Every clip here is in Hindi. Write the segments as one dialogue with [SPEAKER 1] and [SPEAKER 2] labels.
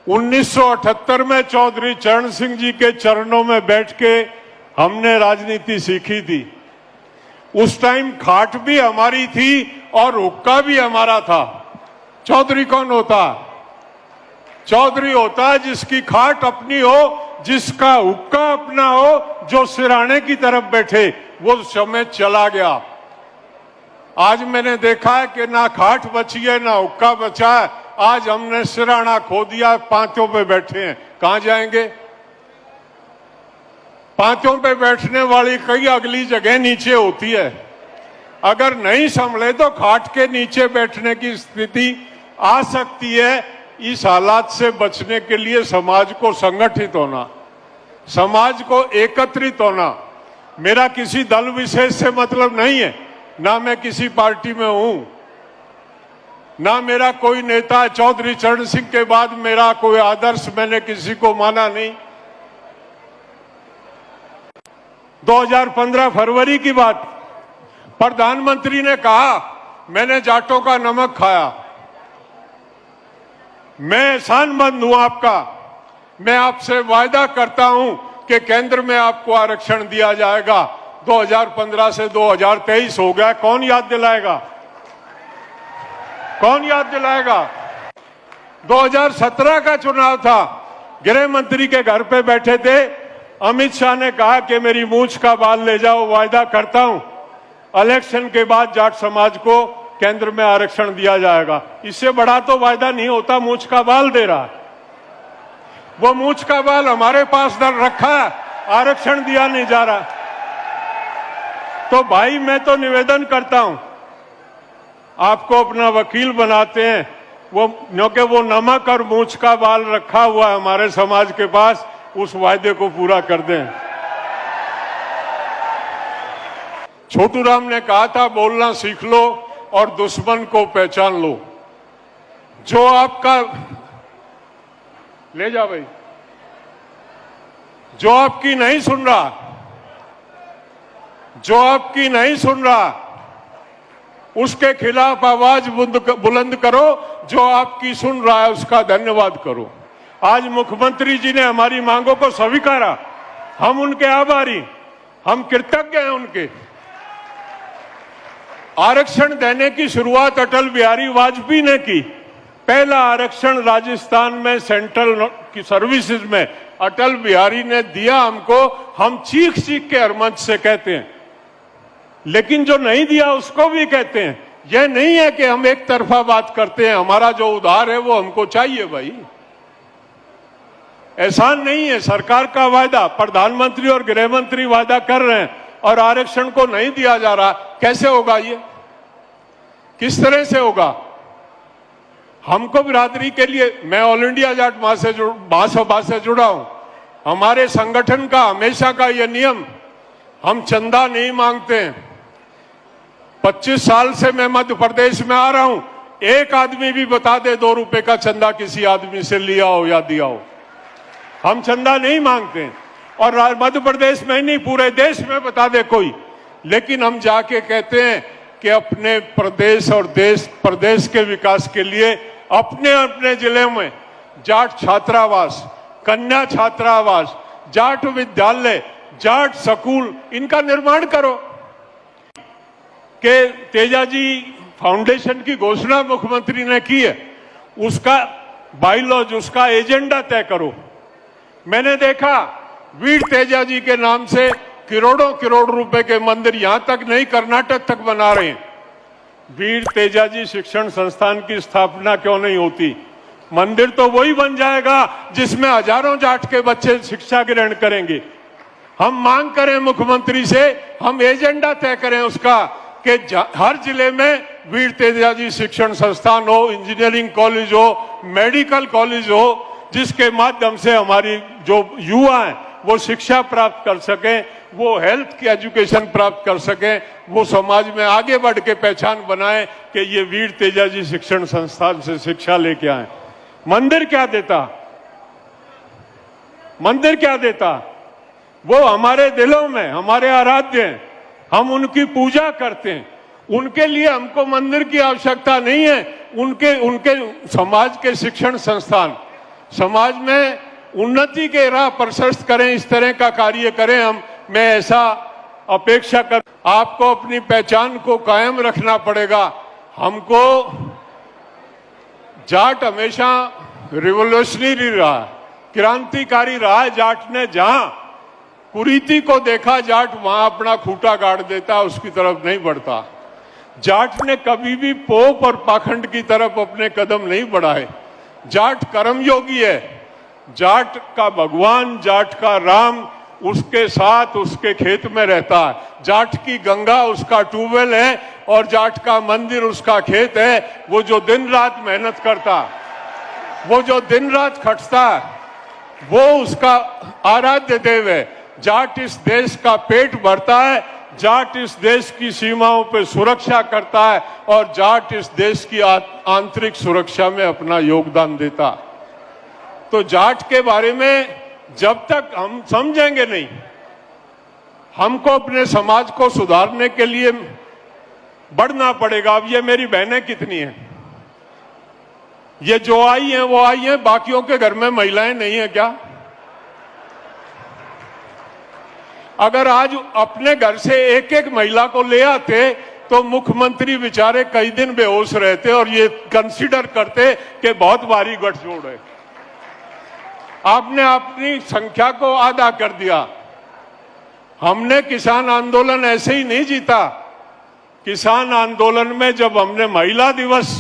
[SPEAKER 1] 1978 में चौधरी चरण सिंह जी के चरणों में बैठ के हमने राजनीति सीखी थी। उस टाइम खाट भी हमारी थी और हुक्का भी हमारा था। चौधरी कौन होता? चौधरी होता है जिसकी खाट अपनी हो, जिसका हुक्का अपना हो, जो सिराने की तरफ बैठे। वो समय चला गया। आज मैंने देखा है कि ना खाट बची है ना हुक्का बचा है। आज हमने सिराना खो दिया, पांचों पे बैठे हैं। कहां जाएंगे? पांचों पे बैठने वाली कई अगली जगह नीचे होती है। अगर नहीं संभले तो खाट के नीचे बैठने की स्थिति आ सकती है। इस हालात से बचने के लिए समाज को संगठित होना, समाज को एकत्रित होना। मेरा किसी दल विशेष से मतलब नहीं है, ना मैं किसी पार्टी में हूं, ना मेरा कोई नेता है। चौधरी चरण सिंह के बाद मेरा कोई आदर्श मैंने किसी को माना नहीं। 2015 फरवरी की बात, प्रधानमंत्री ने कहा मैंने जाटों का नमक खाया, मैं एहसानमंद हूं आपका। मैं आपसे वायदा करता हूं कि केंद्र में आपको आरक्षण दिया जाएगा। 2015 से 2023 हो गया, कौन याद दिलाएगा? कौन याद दिलाएगा? 2017 का चुनाव था, गृह मंत्री के घर पे बैठे थे। अमित शाह ने कहा कि मेरी मूंछ का बाल ले जाओ, वायदा करता हूं इलेक्शन के बाद जाट समाज को केंद्र में आरक्षण दिया जाएगा। इससे बड़ा तो वायदा नहीं होता। मूंछ का बाल दे रहा है, वो मूंछ का बाल हमारे पास दर रखा है, आरक्षण दिया नहीं जा रहा। तो भाई मैं तो निवेदन करता हूं, आपको अपना वकील बनाते हैं, वो क्योंकि वो नमक और मूंछ का बाल रखा हुआ है हमारे समाज के पास, उस वायदे को पूरा कर दें। छोटू राम ने कहा था बोलना सीख लो और दुश्मन को पहचान लो। जो आपका ले जा भाई, जो आपकी नहीं सुन रहा, जो आपकी नहीं सुन रहा, उसके खिलाफ आवाज बुलंद करो। जो आपकी सुन रहा है उसका धन्यवाद करो। आज मुख्यमंत्री जी ने हमारी मांगों को स्वीकारा, हम उनके आभारी, हम कृतज्ञ हैं उनके। आरक्षण देने की शुरुआत अटल बिहारी वाजपेयी ने की। पहला आरक्षण राजस्थान में सेंट्रल की सर्विसेज में अटल बिहारी ने दिया हमको। हम चीख चीख के हर मंच से कहते हैं, लेकिन जो नहीं दिया उसको भी कहते हैं। यह नहीं है कि हम एक तरफा बात करते हैं। हमारा जो उधार है वो हमको चाहिए भाई, एहसान नहीं है। सरकार का वायदा, प्रधानमंत्री और गृह मंत्री वायदा कर रहे हैं और आरक्षण को नहीं दिया जा रहा। कैसे होगा ये? किस तरह से होगा? हमको बिरादरी के लिए, मैं ऑल इंडिया जाट महासभा से जुड़ा हूं। हमारे संगठन का हमेशा का यह नियम, हम चंदा नहीं मांगते हैं। 25 साल से मैं मध्य प्रदेश में आ रहा हूं, एक आदमी भी बता दे 2 रुपए का चंदा किसी आदमी से लिया हो या दिया हो। हम चंदा नहीं मांगते हैं। और मध्य प्रदेश में नहीं, पूरे देश में बता दे कोई। लेकिन हम जाके कहते हैं कि अपने प्रदेश और देश प्रदेश के विकास के लिए अपने अपने जिले में जाट छात्रावास, कन्या छात्रावास, जाट विद्यालय, जाट स्कूल, इनका निर्माण करो। कि तेजाजी फाउंडेशन की घोषणा मुख्यमंत्री ने की है, उसका बायलॉज, उसका एजेंडा तय करो। मैंने देखा वीर तेजाजी के नाम से करोड़ों करोड़ रुपए के मंदिर, यहां तक नहीं कर्नाटक तक बना रहे हैं। वीर तेजाजी शिक्षण संस्थान की स्थापना क्यों नहीं होती? मंदिर तो वही बन जाएगा जिसमें हजारों जाट के बच्चे शिक्षा ग्रहण करेंगे। हम मांग करें मुख्यमंत्री से, हम एजेंडा तय करें उसका कि हर जिले में वीर तेजाजी शिक्षण संस्थान हो, इंजीनियरिंग कॉलेज हो, मेडिकल कॉलेज हो, जिसके माध्यम से हमारी जो युवा हैं वो शिक्षा प्राप्त कर सकें, वो हेल्थ की एजुकेशन प्राप्त कर सकें, वो समाज में आगे बढ़ के पहचान बनाएं कि ये वीर तेजाजी शिक्षण संस्थान से शिक्षा लेके आए। मंदिर क्या देता? मंदिर क्या देता? वो हमारे दिलों में हमारे आराध्य हैं, हम उनकी पूजा करते हैं। उनके लिए हमको मंदिर की आवश्यकता नहीं है। उनके समाज के शिक्षण संस्थान, समाज में उन्नति के राह प्रशस्त करें, इस तरह का कार्य करें हम। मैं ऐसा अपेक्षा कर, आपको अपनी पहचान को कायम रखना पड़ेगा। हमको जाट हमेशा रिवोल्यूशनरी रहा, क्रांतिकारी रहा। जाट ने जहां कुरीति को देखा, जाट वहां अपना खूंटा गाड़ देता, उसकी तरफ नहीं बढ़ता। जाट ने कभी भी पोप और पाखंड की तरफ अपने कदम नहीं बढ़ाए। जाट कर्मयोगी है। जाट का भगवान, जाट का राम उसके साथ उसके खेत में रहता है। जाट की गंगा उसका ट्यूबवेल है और जाट का मंदिर उसका खेत है। वो जो दिन रात मेहनत करता, वो जो दिन रात खटता, वो उसका आराध्य देव है। जाट इस देश का पेट भरता है, जाट इस देश की सीमाओं पे सुरक्षा करता है और जाट इस देश की आंतरिक सुरक्षा में अपना योगदान देता। तो जाट के बारे में जब तक हम समझेंगे नहीं, हमको अपने समाज को सुधारने के लिए बढ़ना पड़ेगा। अब ये मेरी बहनें कितनी हैं, ये जो आई हैं वो आई हैं, बाकियों के घर में महिलाएं नहीं है क्या? अगर आज अपने घर से एक एक महिला को ले आते तो मुख्यमंत्री बेचारे कई दिन बेहोश रहते और ये कंसीडर करते कि बहुत भारी गठजोड़ है। आपने अपनी संख्या को आधा कर दिया। हमने किसान आंदोलन ऐसे ही नहीं जीता। किसान आंदोलन में जब हमने महिला दिवस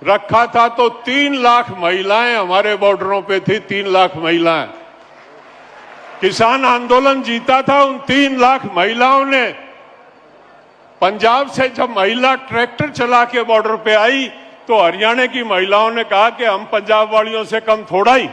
[SPEAKER 1] रखा था तो 3 लाख महिलाएं हमारे बॉर्डरों पे थी। 3 लाख महिलाएं। किसान आंदोलन जीता था उन 3 लाख महिलाओं ने। पंजाब से जब महिला ट्रैक्टर चला के बॉर्डर पे आई तो हरियाणा की महिलाओं ने कहा कि हम पंजाब वालियों से कम थोड़ा ही।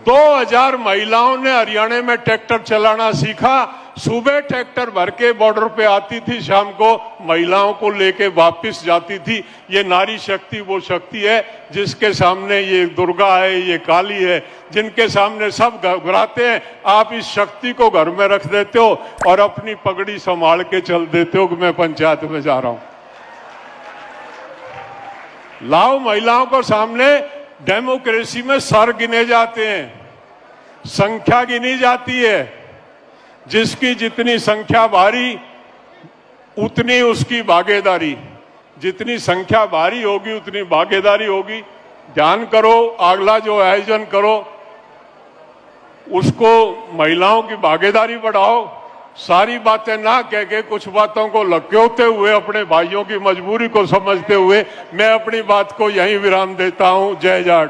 [SPEAKER 1] 2000 महिलाओं ने हरियाणा में ट्रैक्टर चलाना सीखा। सुबह ट्रैक्टर भर के बॉर्डर पे आती थी, शाम को महिलाओं को लेके वापस जाती थी। ये नारी शक्ति वो शक्ति है जिसके सामने ये दुर्गा है, ये काली है, जिनके सामने सब घबराते हैं। आप इस शक्ति को घर में रख देते हो और अपनी पगड़ी संभाल के चल देते हो कि मैं पंचायत में जा रहा हूं। लाओ महिलाओं को सामने। डेमोक्रेसी में सर गिने जाते हैं, संख्या गिनी जाती है। जिसकी जितनी संख्या भारी उतनी उसकी भागीदारी, जितनी संख्या भारी होगी उतनी भागीदारी होगी। ध्यान करो, अगला जो आयोजन करो उसको महिलाओं की भागीदारी बढ़ाओ। सारी बातें ना कह के कुछ बातों को लक्योते हुए, अपने भाइयों की मजबूरी को समझते हुए मैं अपनी बात को यहीं विराम देता हूं। जय जाट।